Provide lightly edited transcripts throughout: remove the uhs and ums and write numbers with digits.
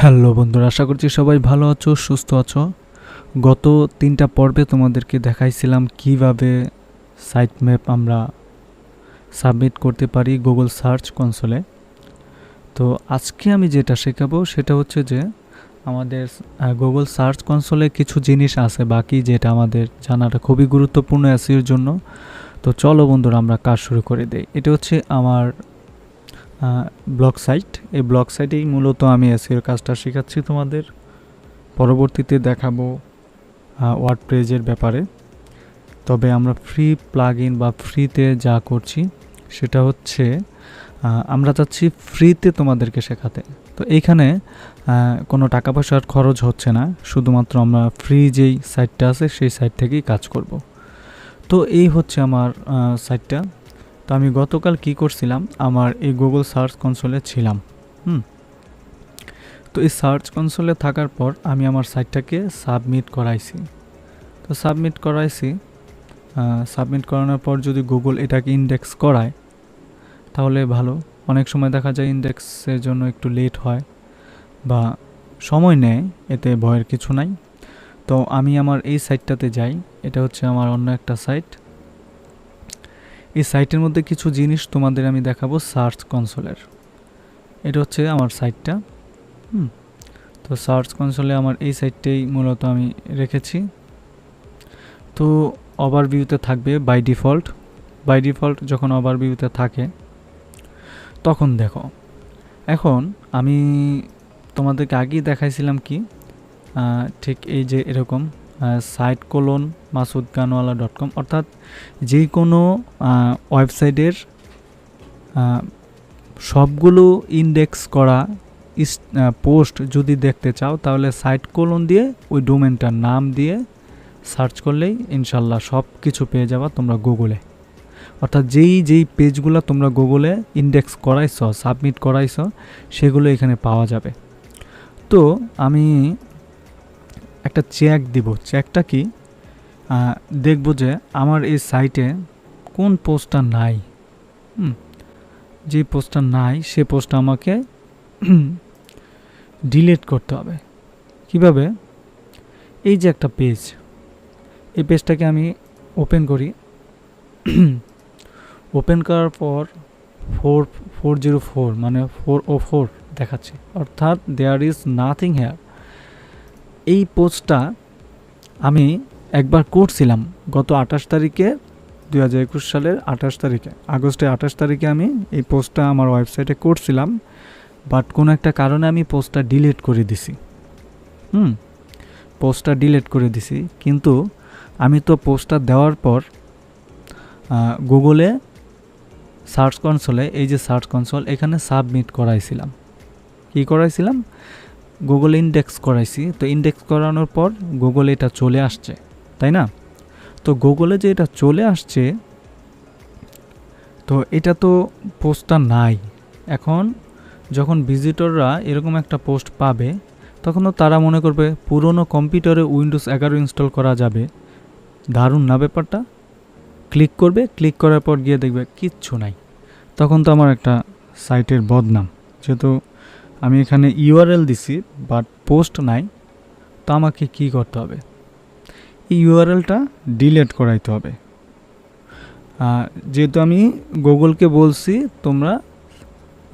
Hello বন্ধুরা, আশা করছি সবাই ভালো আছো, সুস্থ আছো। গত 3টা পর্বে তোমাদেরকে দেখাইছিলাম কিভাবে সাইট ম্যাপ আমরা সাবমিট করতে পারি গুগল সার্চ কনসোলে। তো আজকে আমি যেটা শেখাবো সেটা হচ্ছে যে আমাদের গুগল সার্চ কনসোলে কিছু জিনিস আছে বাকি, যেটা আমাদের জানাটা খুবই গুরুত্বপূর্ণ এসইওর জন্য। তো চলো বন্ধুরা, আমরা কাজ শুরু করে দেই। এটা হচ্ছে আমার ব্লগ সাইট। এই ব্লগ সাইটেই মূলত আমি এসইওর কাজটা শেখাচ্ছি তোমাদের। পরবর্তীতে দেখাবো ওয়ার্ডপ্রেসের ব্যাপারে। তবে আমরা ফ্রি প্লাগইন বা ফ্রিতে যা করছি সেটা হচ্ছে আমরা চাচ্ছি ফ্রিতে তোমাদেরকে শেখাতে। তো এইখানে কোনো টাকা পয়সার খরচ হচ্ছে না, শুধুমাত্র আমরা ফ্রি যেই সাইটটা আছে সেই সাইট থেকেই কাজ করব। তো এই হচ্ছে আমার সাইটটা। তো আমি গতকাল কি করছিলাম, আমার এই গুগল সার্চ কনসোলে ছিলাম। তো এই সার্চ কনসোলে থাকার পর আমি আমার সাইটটাকে সাবমিট করাইছি। তো সাবমিট করানোর পর যদি গুগল এটাকে ইন্ডেক্স করায় তাহলে ভালো। অনেক সময় দেখা যায় ইন্ডেক্সের জন্য একটু লেট হয় বা সময় নেয়, এতে ভয়ের কিছু নাই। তো আমি আমার এই সাইটটাতে যাই। এটা হচ্ছে আমার অন্য একটা সাইট। এই সাইটের মধ্যে কিছু জিনিস তোমাদের আমি দেখাবো সার্চ কনসোলের। এটা হচ্ছে আমার সাইটটা। তো সার্চ কনসোলে আমার এই সাইটটাই মূলত আমি রেখেছি। তো ওভারভিউতে থাকবে বাই ডিফল্ট। যখন ওভারভিউতে থাকে তখন দেখো, এখন আমি তোমাদেরকে আগেই দেখাইছিলাম কি, ঠিক এই যে এরকম site:masudgaanwala.com, অর্থাৎ যে কোনো ওয়েবসাইটের সবগুলো ইন্ডেক্স করা পোস্ট যদি দেখতে চাও তাহলে সাইট: দিয়ে ওই ডোমেনটার নাম দিয়ে সার্চ করলেই ইনশাল্লাহ সব কিছু পেয়ে যাবা তোমরা গুগলে। অর্থাৎ যেই পেজগুলো তোমরা গুগলে ইন্ডেক্স করাইছ, সাবমিট করাইছ, সেগুলো এখানে পাওয়া যাবে। তো আমি একটা চেক দিব। চেকটা কি, দেখব যে আমার এই সাইটে কোন পোস্টটা নাই। যে পোস্টটা নাই সে পোস্টটা আমাকে ডিলিট করতে হবে। কিভাবে? এই যে একটা পেজ, এই পেজটাকে আমি ওপেন করি। ওপেন করার পর 404 মানে 404 দেখাচ্ছে, অর্থাৎ দেয়ার ইজ নাথিং হেয়ার। এই পোস্টটা আমি একবার করছিলাম গত 28 তারিখে, 2021 সালের 28 তারিখে, আগস্টের 28 তারিখে আমি এই পোস্টটা আমার ওয়েবসাইটে করছিলাম। বাট কোনো একটা কারণে আমি পোস্টটা ডিলিট করে দিছি। কিন্তু আমি তো পোস্টটা দেওয়ার পর গুগলে সার্চ কনসোলে, এই যে সার্চ কনসোল, এখানে সাবমিট করাইছিলাম। কি করাইছিলাম? গুগলে ইন্ডেক্স করাইছি। তো ইন্ডেক্স করানোর পর গুগলে এটা চলে আসছে, তাই না? তো গুগলে যে এটা চলে আসছে, তো এটা তো পোস্টটা নাই। এখন যখন ভিজিটররা এরকম একটা পোস্ট পাবে তখনও তারা মনে করবে পুরনো কম্পিউটারে উইন্ডোজ 11 ইনস্টল করা যাবে। দারুণ না ব্যাপারটা? ক্লিক করবে, ক্লিক করার পর গিয়ে দেখবে কিচ্ছু নাই। তখন তো আমার একটা সাইটের বদনাম, যেহেতু আমি এখানে ইউআরএল দিছি বাট পোস্ট নাই। তো আমাকে কি করতে হবে? এই ইউআরএলটা ডিলিট করাইতে হবে। যেহেতু আমি গুগলকে বলছি তোমরা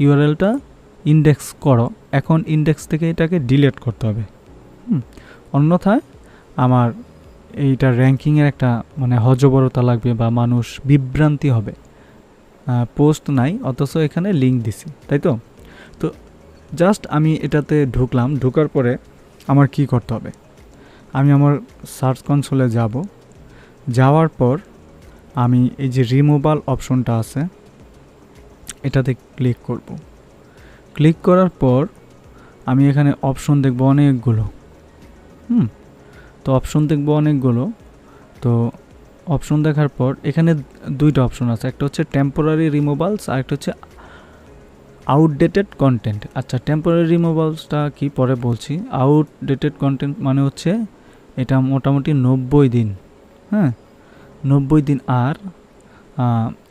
ইউআরএলটা ইন্ডেক্স করো, এখন ইন্ডেক্স থেকে এটাকে ডিলিট করতে হবে। অন্যথায় আমার এইটা র্যাঙ্কিংয়ের একটা মানে হজবরতা লাগবে বা মানুষ বিভ্রান্তি হবে। পোস্ট নাই অথচ এখানে লিঙ্ক দিছি, তাই তো? তো জাস্ট আমি এটাতে ঢুকলাম। ঢোকার পরে আমার কি করতে হবে? আমি আমার সার্চ কনসোলে যাব। যাওয়ার পর আমি এই যে রিমুভাল অপশনটা আছে এটাতে ক্লিক করব। ক্লিক করার পর আমি এখানে অপশন দেখব অনেকগুলো। তো অপশন দেখব অনেকগুলো। তো অপশন দেখার পর এখানে দুইটা অপশন আছে, একটা হচ্ছে টেম্পোরারি রিমুভালস আর একটা হচ্ছে আউটডেটেড কন্টেন্ট। আচ্ছা, টেম্পোরারি রিমুভালসটা কি পরে বলছি। আউটডেটেড কন্টেন্ট মানে হচ্ছে এটা মোটামুটি 90 দিন, 90 দিন আর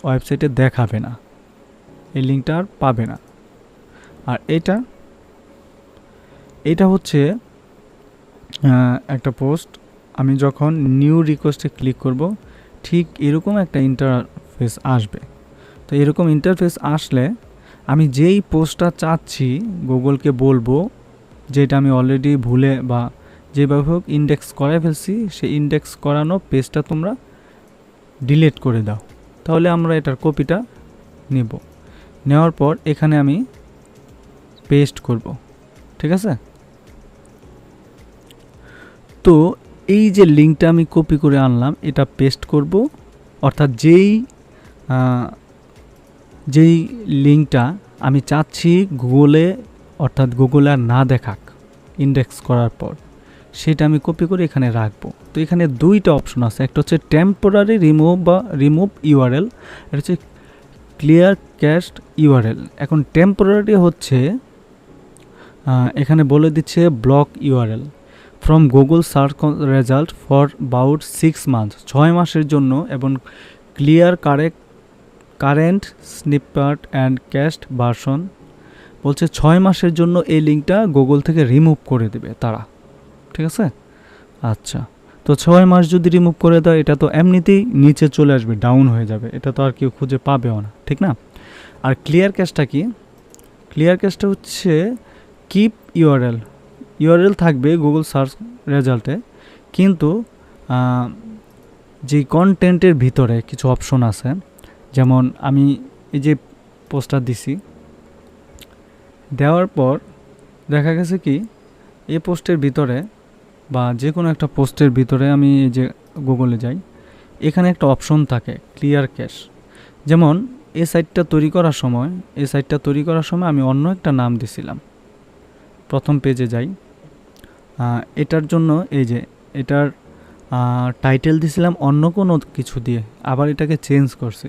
ওয়েবসাইটে দেখাবে না, এই লিঙ্কটা আর পাবে না। আর এটা হচ্ছে একটা পোস্ট। আমি যখন নিউ রিকোয়েস্টে ক্লিক করব ঠিক এরকম একটা ইন্টারফেস আসবে। তো এরকম ইন্টারফেস আসলে আমি যেই পোস্টটা চাচ্ছি গুগলকে বলবো, যেটা আমি অলরেডি ভুলে বা যেভাবে হোক ইন্ডেক্স করাই ফেলছি, সেই ইন্ডেক্স করানো পেজটা তোমরা ডিলিট করে দাও। তাহলে আমরা এটার কপিটা নেব, নেওয়ার পর এখানে আমি পেস্ট করব। ঠিক আছে? তো এই যে লিঙ্কটা আমি কপি করে আনলাম, এটা পেস্ট করব, অর্থাৎ যেই লিঙ্কটা আমি চাচ্ছি গুগলে, অর্থাৎ গুগলে আর না দেখাক ইন্ডেক্স করার পর, সেটা আমি কপি করে এখানে রাখবো। তো এখানে দুইটা অপশন আছে, একটা হচ্ছে টেম্পোরারি রিমুভ ইউআরএল, এটা হচ্ছে ক্লিয়ার ক্যাশড ইউআরএল। এখন টেম্পোরারি হচ্ছে এখানে বলে দিচ্ছে block URL from Google search result for about 6 months, 6 মাসের জন্য, এবং clear current snippet and cached version বলছে 6 মাসের জন্য এই লিঙ্কটা গুগল থেকে রিমুভ করে দেবে তারা। ঠিক আছে? আচ্ছা, তো 6 মাস যদি রিমুভ করে দেয়, এটা তো এমনিতেই নিচে চলে আসবে, ডাউন হয়ে যাবে, এটা তো আর কেউ খুঁজে পাবেও না, ঠিক না? আর ক্লিয়ার ক্যাশটা কি? ক্লিয়ার ক্যাশটা হচ্ছে কিপ ইউআরএল থাকবে গুগল সার্চ রেজাল্টে, কিন্তু যে কন্টেন্টের ভিতরে কিছু অপশন আছে, যেমন আমি এই যে পোস্টটা দিছি, দেওয়ার পর দেখা গেছে কি এই পোস্টের ভিতরে বা যে কোনো একটা পোস্টের ভিতরে আমি এই যে গুগলে যাই, এখানে একটা অপশন থাকে ক্লিয়ার ক্যাশ। যেমন এই সাইটটা তৈরি করার সময় আমি অন্য একটা নাম দিছিলাম। প্রথম পেজে যাই, এটার জন্য এই যে এটার টাইটেল দিছিলাম অন্য কোনো কিছু দিয়ে, আবার এটাকে চেঞ্জ করছি।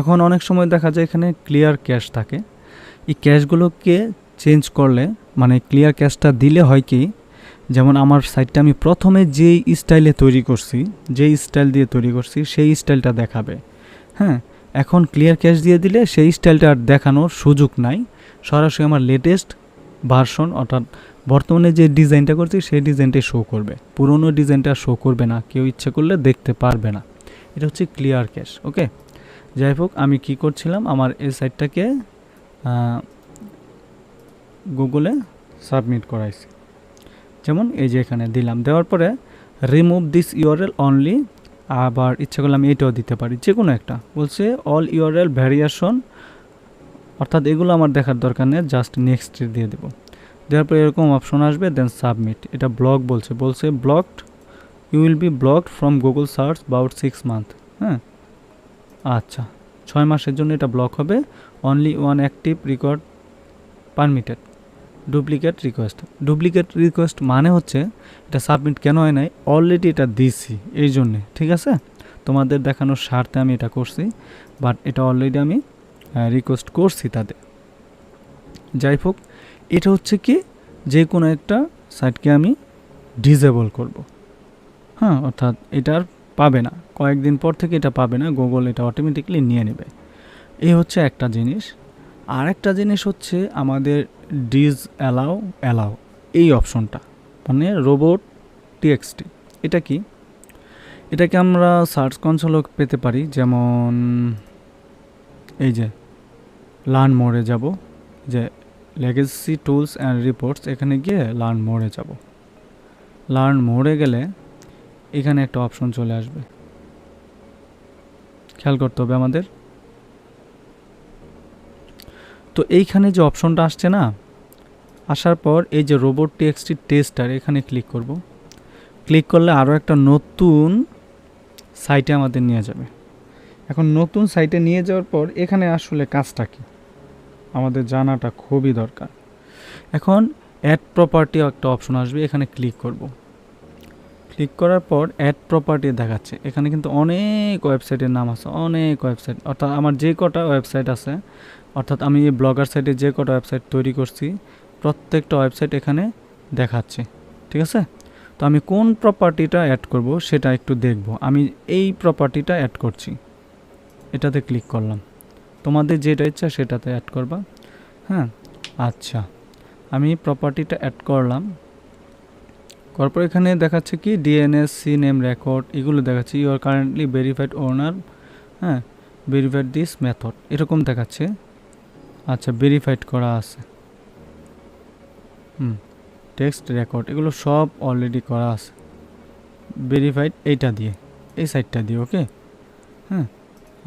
এখন অনেক সময় দেখা যায় এখানে ক্লিয়ার ক্যাশ থাকে। এই ক্যাশগুলোকে চেঞ্জ করলে, মানে ক্লিয়ার ক্যাশটা দিলে হয় কি, যেমন আমার সাইটটা আমি প্রথমে যেই স্টাইলে তৈরি করছি, যেই স্টাইল দিয়ে তৈরি করছি সেই স্টাইলটা দেখাবে। হ্যাঁ, এখন ক্লিয়ার ক্যাশ দিয়ে দিলে সেই স্টাইলটা আর দেখানোর সুযোগ নাই, সরাসরি আমার লেটেস্ট ভার্সন, অর্থাৎ বর্তমানে যে ডিজাইনটা করছি সেই ডিজাইনটাই শো করবে, পুরনো ডিজাইনটা শো করবে না, কেউ ইচ্ছে করলে দেখতে পারবে না। এটা হচ্ছে ক্লিয়ার ক্যাশ। ওকে, যাই হোক, আমি কি করছিলাম, আমার এই সাইটটাকে গুগলে সাবমিট করাইছি। যেমন এই যে এখানে দিলাম, দেওয়ার পরে রিমুভ দিস ইউআরএল অনলি, আবার ইচ্ছা করলে আমি এটাও দিতে পারি, যে কোনো একটা। বলছে অল ইউআরএল ভ্যারিয়েশন, অর্থাৎ এগুলো আমার দেখার দরকার নেই, জাস্ট নেক্সট দিয়ে দেবো। দেওয়ার পরে এরকম অপশন আসবে, দেন সাবমিট। এটা ব্লক বলছে blocked, you will be blocked from Google search about 6 month. হ্যাঁ, আচ্ছা, 6 মাসের জন্য এটা ব্লক হবে। Only one active record permitted. Duplicate request মানে হচ্ছে এটা সাবমিট কেন হয় নাই, অলরেডি এটা দিছি এই জন্যে। ঠিক আছে, তোমাদের দেখানোর স্বার্থে আমি এটা করছি, বাট এটা অলরেডি আমি রিকোয়েস্ট করছি তাদের। যাই হোক, এটা হচ্ছে কি যে কোনো একটা সাইটকে আমি ডিসেবল করব। হ্যাঁ, অর্থাৎ এটা আর পাবে না, কয়েকদিন পর থেকে এটা পাবে না, গুগল এটা অটোমেটিক্যালি নিয়ে নেবে। এই হচ্ছে একটা জিনিস। আর একটা জিনিস হচ্ছে আমাদের অ্যালাউ এই অপশনটা, মানে রোবট টিএক্সটি। এটা কি? এটাকে আমরা সার্চ কনসোলও পেতে পারি। যেমন এই যে লার্ন মোডে যাব, যে লেগেসি টুলস অ্যান্ড রিপোর্টস, এখানে গিয়ে লার্ন মোডে যাব। লার্ন মোডে গেলে এখানে একটা অপশন চলে আসবে, খেয়াল করতে হবে আমাদের। তো এইখানে যে অপশনটা আসছে না, আসার পর এই যে রোবট টিএক্সটি টেস্টার, এখানে ক্লিক করব। ক্লিক করলে আরও একটা নতুন সাইটে আমাদের নিয়ে যাবে। এখন নতুন সাইটে নিয়ে যাওয়ার পর এখানে আসলে কাজটা কি আমাদের জানাটা খুবই দরকার। এখন অ্যাড প্রপার্টি একটা অপশন আসবে, এখানে ক্লিক করব। ক্লিক করার পর অ্যাড প্রপার্টি দেখাচ্ছে। এখানে কিন্তু অনেক ওয়েবসাইটের নাম আছে, অনেক ওয়েবসাইট, অর্থাৎ আমার যে কটা ওয়েবসাইট আছে, অর্থাৎ আমি এই ব্লগার সাইটে যে কটা ওয়েবসাইট তৈরি করছি প্রত্যেকটা ওয়েবসাইট এখানে দেখাচ্ছে। ঠিক আছে, তো আমি কোন প্রপার্টিটা অ্যাড করব সেটা একটু দেখব। আমি এই প্রপার্টিটা অ্যাড করছি, এটাতে ক্লিক করলাম। তোমাদের যেটা ইচ্ছা সেটাতে অ্যাড করবা। হ্যাঁ, আচ্ছা, আমি প্রপার্টিটা অ্যাড করলাম, করার পর এখানে দেখাচ্ছে কি ডিএনএস সি নেম রেকর্ড এগুলো দেখাচ্ছে ইউ আর কারেন্টলি ভেরিফাইড ওনার, হ্যাঁ ভেরিফাইড দিস মেথড এরকম দেখাচ্ছে। আচ্ছা ভেরিফাইড করা আছে, টেক্সট রেকর্ড এগুলো সব অলরেডি করা আছে, ভেরিফাইড এইটা দিয়ে এই সাইটটা দিয়ে, ওকে হ্যাঁ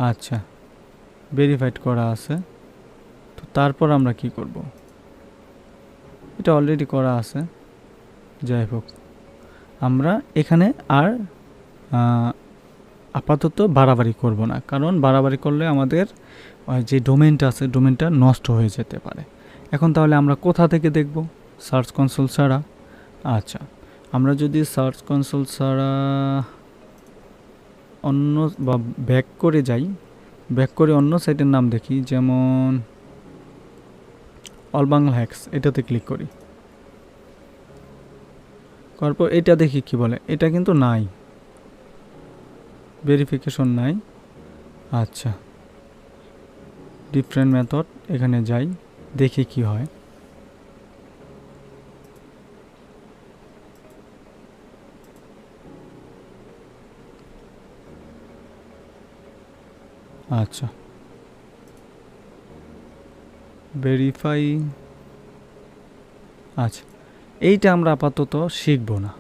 আচ্ছা ভেরিফাইড করা আছে। তো তারপর আমরা কি করব, এটা অলরেডি করা আছে, যাই হোক আমরা এখানে আর আপাতত বাড়াবাড়ি করব না, কারণ বাড়াবাড়ি করলে আমাদের যে ডোমেনটা আছে ডোমেনটা নষ্ট হয়ে যেতে পারে। এখন তাহলে আমরা কোথা থেকে দেখব, সার্চ কনসোল ছাড়া। আচ্ছা আমরা যদি সার্চ কনসোল ছাড়া অন্য বা ব্যাক করে যাই, ব্যাক করে অন্য সাইটের নাম দেখি, যেমন অল বাংলা হ্যাক্স, এটাতে ক্লিক করি, করার পর এটা দেখি কি বলে, এটা কিন্তু নাই, ভেরিফিকেশন নাই। আচ্ছা ডিফারেন্ট মেথড, এখানে যাই দেখি কি হয়। আচ্ছা ভেরিফাই, আচ্ছা এইটা আমরা আপাতত শিখব না,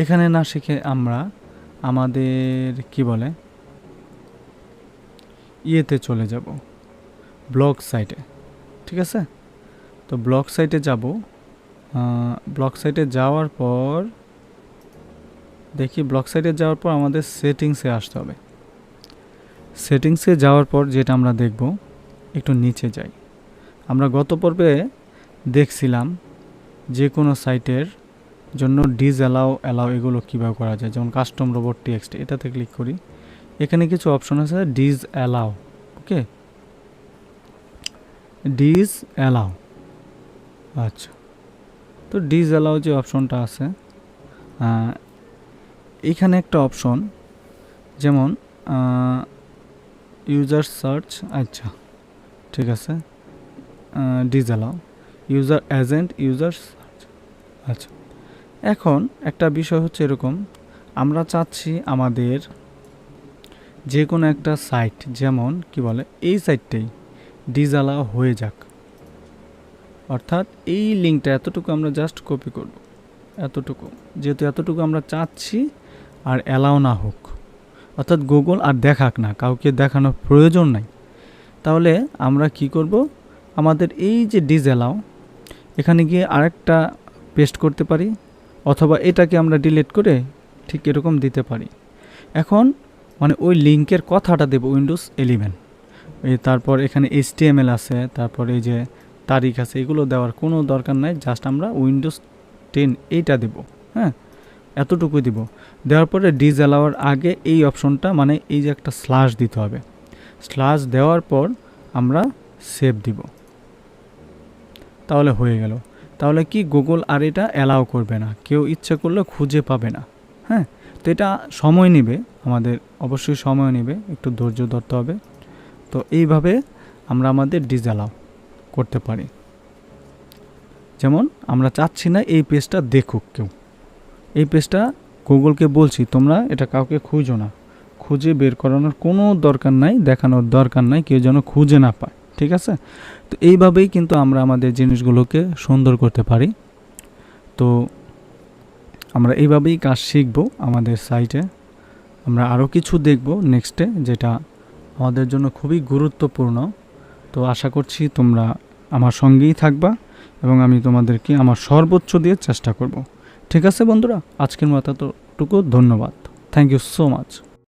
এখানে না শিখে আমরা আমাদের কি বলে ইয়েতে চলে যাব, ব্লগ সাইটে, ঠিক আছে। তো ব্লগ সাইটে যাব, ব্লগ সাইটে যাওয়ার পর দেখি, ব্লগ সাইটে যাওয়ার পর আমাদের সেটিংসে আসতে হবে। সেটিংসে যাওয়ার পর যেটা আমরা দেখব, একটু নিচে যাই, আমরা গত পর্বে দেখছিলাম যে কোনো সাইটের জন্য ডিসঅ্যালাউ অ্যালাউ এগুলো কীভাবে করা যায়, যেমন কাস্টম রোবট টেক্সট, এটাতে ক্লিক করি, এখানে কিছু অপশন আছে ডিসঅ্যালাউ, ওকে ডিসঅ্যালাউ। আচ্ছা তো ডিসঅ্যালাউ যে অপশনটা আছে, এখানে একটা অপশন যেমন ইউজার সার্চ, আচ্ছা ঠিক আছে disallow user agent user search. আচ্ছা এখন একটা বিষয় হচ্ছে এরকম, আমরা চাচ্ছি আমাদের যে কোনো একটা সাইট, যেমন কি বলে এই সাইটটাই ডিসঅ্যালাউ হয়ে যাক, অর্থাৎ এই লিঙ্কটা এতটুকু আমরা জাস্ট কপি করব, এতটুকু, যেহেতু এতটুকু আমরা চাচ্ছি আর অ্যালাউ না হোক, অর্থাৎ গুগল আর দেখাক না, কাউকে দেখানোর প্রয়োজন নাই, তাহলে আমরা কি করব, আমাদের এই যে ডিসঅ্যালাউ এখানে গিয়ে আরেকটা পেস্ট করতে পারি, অথবা এটাকে আমরা ডিলিট করে ঠিক এরকম দিতে পারি। এখন মানে ওই লিঙ্কের কথাটা দেব উইন্ডোজ 11, তারপর এখানে HTML আছে, তারপর এই যে তারিখ আছে, এগুলো দেওয়ার কোনো দরকার নাই, জাস্ট আমরা উইন্ডোজ 10 এইটা দেব, হ্যাঁ এতটুকু দিব। দেওয়ার পরে ডিসঅ্যালাউর আগে এই অপশনটা মানে এই যে একটা স্ল্যাশ দিতে হবে, স্ল্যাশ দেওয়ার পর আমরা সেভ দিব, তাহলে হয়ে গেল। তাহলে কি গুগল আর এটা অ্যালাউ করবে না, কেউ ইচ্ছে করলে খুঁজে পাবে না, হ্যাঁ তো এটা সময় নেবে, আমাদের অবশ্যই সময় নেবে, একটু ধৈর্য ধরতে হবে। তো এইভাবে আমরা আমাদের ডিসঅ্যালাউ করতে পারি, যেমন আমরা চাচ্ছি না এই পেজটা দেখুক কেউ, এই পেজটা গুগলকে বলছি তোমরা এটা কাউকে খুঁজো না, খুঁজে বের করানোর কোনো দরকার নাই, দেখানোর দরকার নাই, কেউ যেন খুঁজে না পায়, ঠিক আছে। তো এইভাবেই কিন্তু আমরা আমাদের জিনিসগুলোকে সুন্দর করতে পারি। তো আমরা এইভাবেই কাজ শিখব আমাদের সাইটে, আমরা আরও কিছু দেখব নেক্সটে, যেটা আমাদের জন্য খুবই গুরুত্বপূর্ণ। তো আশা করছি তোমরা আমার সঙ্গেই থাকবা এবং আমি তোমাদেরকে আমার সর্বোচ্চ দিয়ে চেষ্টা করব, ঠিক আছে বন্ধুরা। আজকের মতো এতটুকু, ধন্যবাদ, থ্যাংক ইউ সো মাচ।